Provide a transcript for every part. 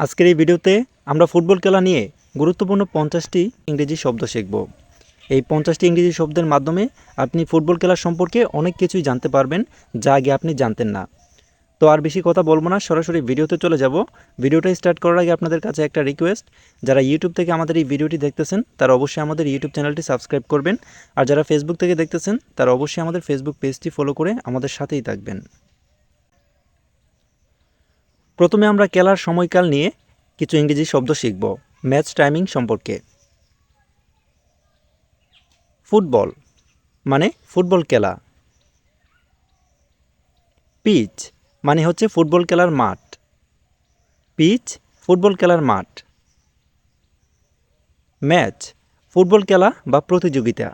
আজকের এই ভিডিওতে আমরা ফুটবল খেলা নিয়ে গুরুত্বপূর্ণ 50টি ইংরেজি শব্দ শিখব। এই 50টি ইংরেজি শব্দের মাধ্যমে আপনি ফুটবল খেলা সম্পর্কে অনেক কিছুই জানতে পারবেন, যা আগে আপনি জানতেন না। তো আর বেশি কথা বলবো না, সরাসরি ভিডিওতে চলে যাব। ভিডিওটা স্টার্ট করার আগে আপনাদের কাছে একটা রিকোয়েস্ট, যারা ইউটিউব থেকে আমাদের এই ভিডিওটি দেখতেছেন তারা অবশ্যই আমাদের ইউটিউব চ্যানেলটি সাবস্ক্রাইব করবেন, আর যারা ফেসবুক থেকে দেখতেছেন তারা অবশ্যই আমাদের ফেসবুক পেজটি ফলো করে আমাদের সাথেই থাকবেন। প্রথমে আমরা খেলার সময়কাল নিয়ে কিছু ইংরেজি শব্দ শিখব ম্যাচ টাইমিং সম্পর্কে। ফুটবল মানে ফুটবল খেলা। পিচ মানে হচ্ছে ফুটবল খেলার মাঠ। পিচ ফুটবল খেলার মাঠ। ম্যাচ ফুটবল খেলা বা প্রতিযোগিতা।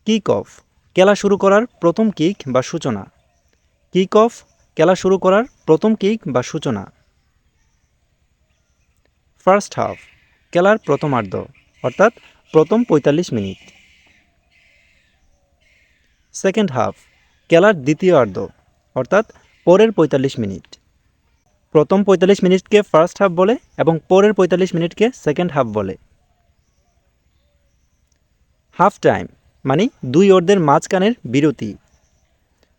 কিক অফ খেলা শুরু করার প্রথম কিক বা সূচনা। কিক অফ খেলা শুরু করার প্রথম কিক বা সূচনা। ফার্স্ট হাফ খেলার প্রথমার্ধ, অর্থাৎ প্রথম 45 মিনিট। সেকেন্ড হাফ খেলার দ্বিতীয়ার্ধ, অর্থাৎ পরের 45 মিনিট। প্রথম 45 মিনিটকে ফার্স্ট হাফ বলে এবং পরের 45 মিনিটকে সেকেন্ড হাফ বলে। হাফ টাইম মানে দুই অর্ধের মাঝখানের বিরতি।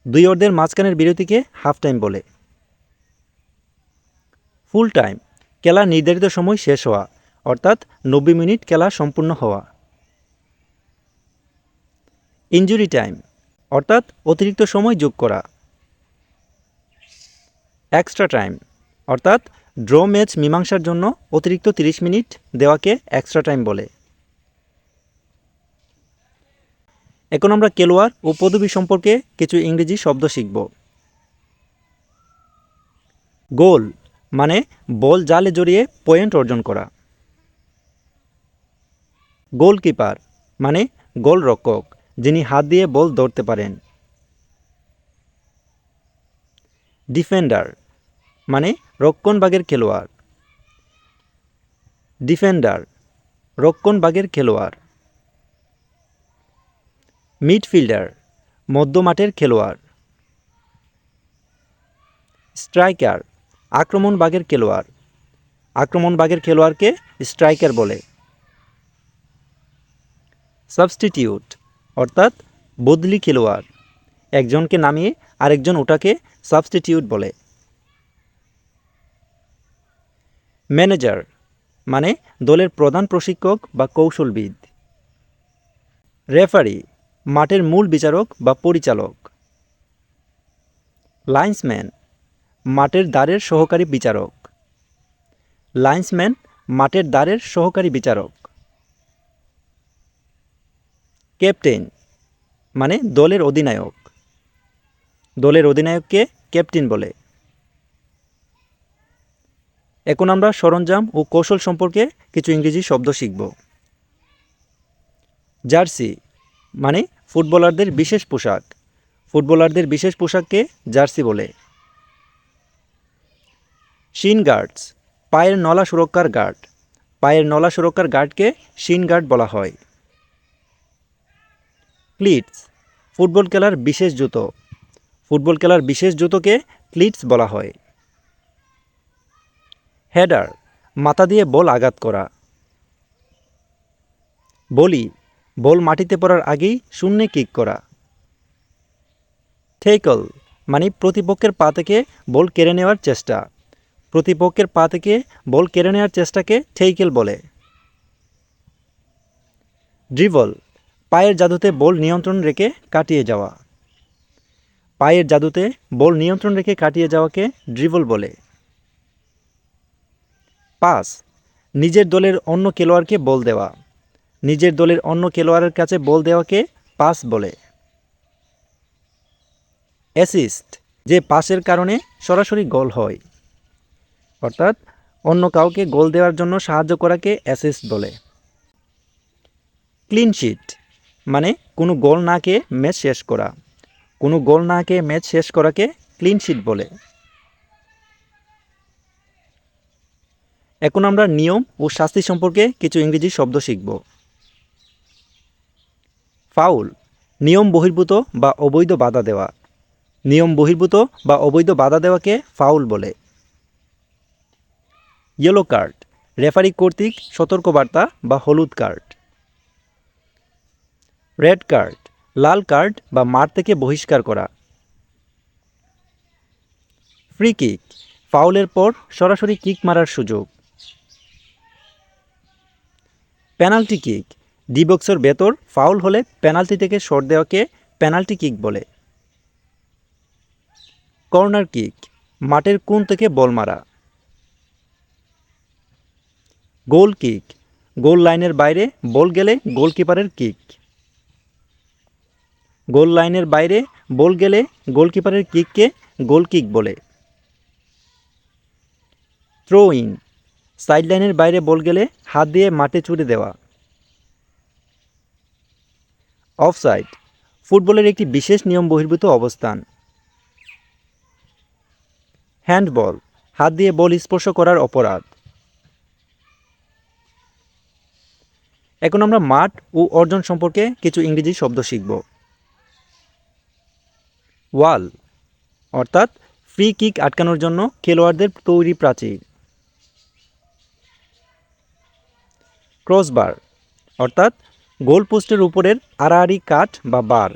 দুই অর্ধের মাঝখানের বিরতিকে হাফ টাইম বলে। ফুল টাইম খেলা নির্ধারিত সময় শেষ হওয়া, অর্থাৎ 90 মিনিট খেলা সম্পূর্ণ হওয়া। ইনজুরি টাইম অর্থাৎ অতিরিক্ত সময় যোগ করা। এক্সট্রা টাইম অর্থাৎ ড্র ম্যাচ মীমাংসার জন্য অতিরিক্ত 30 মিনিট দেওয়াকে এক্সট্রা টাইম বলে। এখন আমরা খেলোয়াড় ও পদবি সম্পর্কে কিছু ইংরেজি শব্দ শিখব। গোল মানে বল জালে জড়িয়ে পয়েন্ট অর্জন করা। গোলকিপার মানে গোলরক্ষক, যিনি হাত দিয়ে বল ধরতে পারেন। ডিফেন্ডার মানে রক্ষণভাগের খেলোয়াড়। ডিফেন্ডার রক্ষণভাগের খেলোয়াড়। মিডফিল্ডার মধ্যমাঠের খেলোয়াড়। স্ট্রাইকার আক্রমণভাগের খেলোয়াড়। আক্রমণভাগের খেলোয়াড়কে স্ট্রাইকার বলে। সাবস্টিটিউট অর্থাৎ বদলি খেলোয়াড়, একজনকে নামিয়ে আরেকজন ওটাকে সাবস্টিটিউট বলে। ম্যানেজার মানে দলের প্রধান প্রশিক্ষক বা কৌশলবিদ। রেফারি মাঠের মূল বিচারক বা পরিচালক। লাইন্সম্যান মাঠের দ্বারের সহকারী বিচারক। লাইন্সম্যান মাঠের দ্বারের সহকারী বিচারক। ক্যাপ্টেন মানে দলের অধিনায়ক। দলের অধিনায়ককে ক্যাপ্টেন বলে। এখন আমরা সরঞ্জাম ও কৌশল সম্পর্কে কিছু ইংরেজি শব্দ শিখব। জার্সি মানে ফুটবলারদের বিশেষ পোশাক। ফুটবলারদের বিশেষ পোশাককে জার্সি বলে। শিন গার্ডস পায়ের নলা সুরক্ষার গার্ড। পায়ের নলা সুরক্ষার গার্ডকে শিন গার্ড বলা হয়। ক্লিটস ফুটবল খেলার বিশেষ জুতো। ফুটবল খেলার বিশেষ জুতোকে ক্লিটস বলা হয়। হেডার মাথা দিয়ে বল আঘাত করা। বলি বল মাটিতে পড়ার আগেই শূন্যে কিক করা। টেকল মানে প্রতিপক্ষের পা থেকে বল কেড়ে নেওয়ার চেষ্টা। প্রতিপক্ষের পা থেকে বল কেড়ে নেওয়ার চেষ্টাকে টেকল বলে। ড্রিবল পায়ের জাদুতে বল নিয়ন্ত্রণ রেখে কাটিয়ে যাওয়া। পায়ের জাদুতে বল নিয়ন্ত্রণ রেখে কাটিয়ে যাওয়াকে ড্রিবল বলে। পাস নিজের দলের অন্য খেলোয়াড়কে বল দেওয়া। নিজের দলের অন্য খেলোয়াড়ের কাছে বল দেওয়াকে পাস বলে। অ্যাসিস্ট যে পাসের কারণে সরাসরি গোল হয়, অর্থাৎ অন্য কাউকে গোল দেওয়ার জন্য সাহায্য করাকে অ্যাসিস্ট বলে। ক্লিন শিট মানে কোনো গোল না খেয়ে ম্যাচ শেষ করা। কোনো গোল না খেয়ে ম্যাচ শেষ করাকে ক্লিন শিট বলে। এখন আমরা নিয়ম ও শাস্তি সম্পর্কে কিছু ইংরেজি শব্দ শিখব। ফাউল নিয়ম বহির্ভূত বা অবৈধ বাধা দেওয়া। নিয়ম বহির্ভূত বা অবৈধ বাধা দেওয়াকে ফাউল বলে। ইয়েলো কার্ড, রেফারি কর্তৃক সতর্কবার্তা বা হলুদ কার্ড। রেড কার্ড, লাল কার্ড বা মাঠ থেকে বহিষ্কার করা। ফ্রি কিক, ফাউলের পর সরাসরি কিক মারার সুযোগ। পেনাল্টি কিক, ডি বক্সের ভেতর ফাউল হলে পেনাল্টি থেকে শট দেওয়াকে পেনাল্টি কিক বলে। কর্নার কিক, মাঠের কোণ থেকে বল মারা। গোল কিক, গোল লাইনের বাইরে বল গেলে গোলকিপারের কিক। গোল লাইনের বাইরে বল গেলে গোলকিপারের কিককে গোল কিক বলে। থ্রো ইন, সাইড লাইনের বাইরে বল গেলে হাত দিয়ে মাঠে ছুড়ে দেওয়া। অফসাইড, ফুটবলের একটি বিশেষ নিয়ম বহির্ভূত অবস্থান। হ্যান্ডবল, হাত দিয়ে বল স্পর্শ করার অপরাধ। এখন আমরা মাঠ ও অর্জন সম্পর্কে কিছু ইংরেজি শব্দ শিখব। ওয়াল, অর্থাৎ ফ্রি কিক আটকানোর জন্য খেলোয়াড়দের তৈরি প্রাচীর। ক্রসবার, অর্থাৎ গোলপোস্টের উপরের আড়াআড়ি কাঠ বা বার।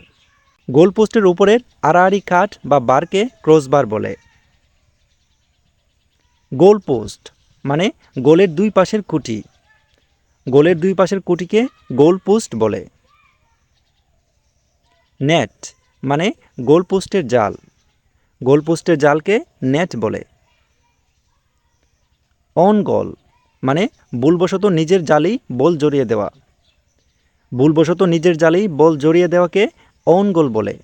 গোলপোস্টের উপরের আড়াআড়ি কাঠ বা বারকে ক্রসবার বলে। গোল পোস্ট মানে গোলের দুই পাশের খুঁটি। গোলের দুই পাশের খুঁটিকে গোল পোস্ট বলে। নেট মানে গোল পোস্টের জাল। গোল পোস্টের জালকে নেট বলে। অন গোল মানে ভুলবশত নিজের জালেই বল জড়িয়ে দেওয়া। ভুলবশত নিজের জালেই বল জড়িয়ে দেওয়াকে অন গোল বলে।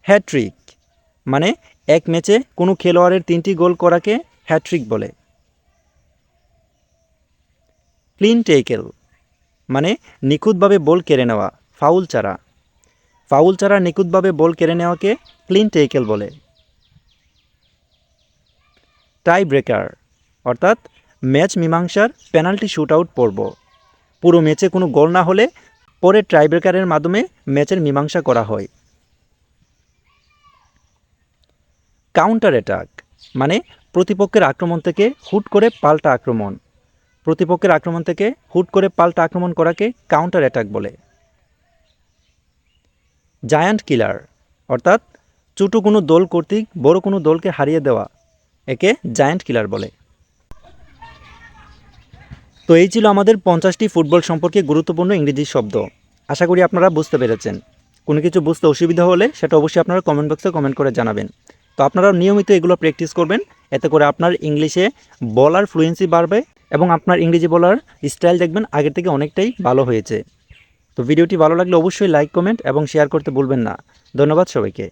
হ্যাট্রিক মানে এক ম্যাচে কোনো খেলোয়াড়ের 3টি গোল করাকে হ্যাট্রিক বলে। ক্লিন টেকেল মানে নিখুঁতভাবে বল কেড়ে নেওয়া, ফাউল ছাড়া। ফাউল ছাড়া নিখুঁতভাবে বল কেড়ে নেওয়াকে ক্লিন টেকেল বলে। টাই ব্রেকার অর্থাৎ ম্যাচ মীমাংসার পেনাল্টি শুটআউট পর্ব। পুরো ম্যাচে কোনো গোল না হলে পরে টাই ব্রেকারের মাধ্যমে ম্যাচের মীমাংসা করা হয়। কাউন্টার অ্যাটাক মানে প্রতিপক্ষের আক্রমণ থেকে হুট করে পাল্টা আক্রমণ। প্রতিপক্ষের আক্রমণ থেকে হুট করে পাল্টা আক্রমণ করাকে কাউন্টার অ্যাটাক বলে। জায়ান্ট কিলার অর্থাৎ ছোটো কোনো দল কর্তৃক বড় কোনো দলকে হারিয়ে দেওয়া, একে জায়ান্ট কিলার বলে। তো এই ছিল আমাদের 50টি ফুটবল সম্পর্কে গুরুত্বপূর্ণ ইংরেজি শব্দ। আশা করি আপনারা বুঝতে পেরেছেন। কোনো কিছু বুঝতে অসুবিধা হলে সেটা অবশ্যই আপনারা কমেন্ট বক্সে কমেন্ট করে জানাবেন। তো আপনারা নিয়মিত এগুলো প্র্যাকটিস করবেন, এতে করে আপনার ইংলিশে বলার ফ্লুয়েন্সি বাড়বে এবং আপনার ইংরেজি বলার স্টাইল দেখবেন আগের থেকে অনেকটাই ভালো হয়েছে। তো ভিডিওটি ভালো লাগলে অবশ্যই লাইক, কমেন্ট এবং শেয়ার করতে ভুলবেন না। ধন্যবাদ সবাইকে।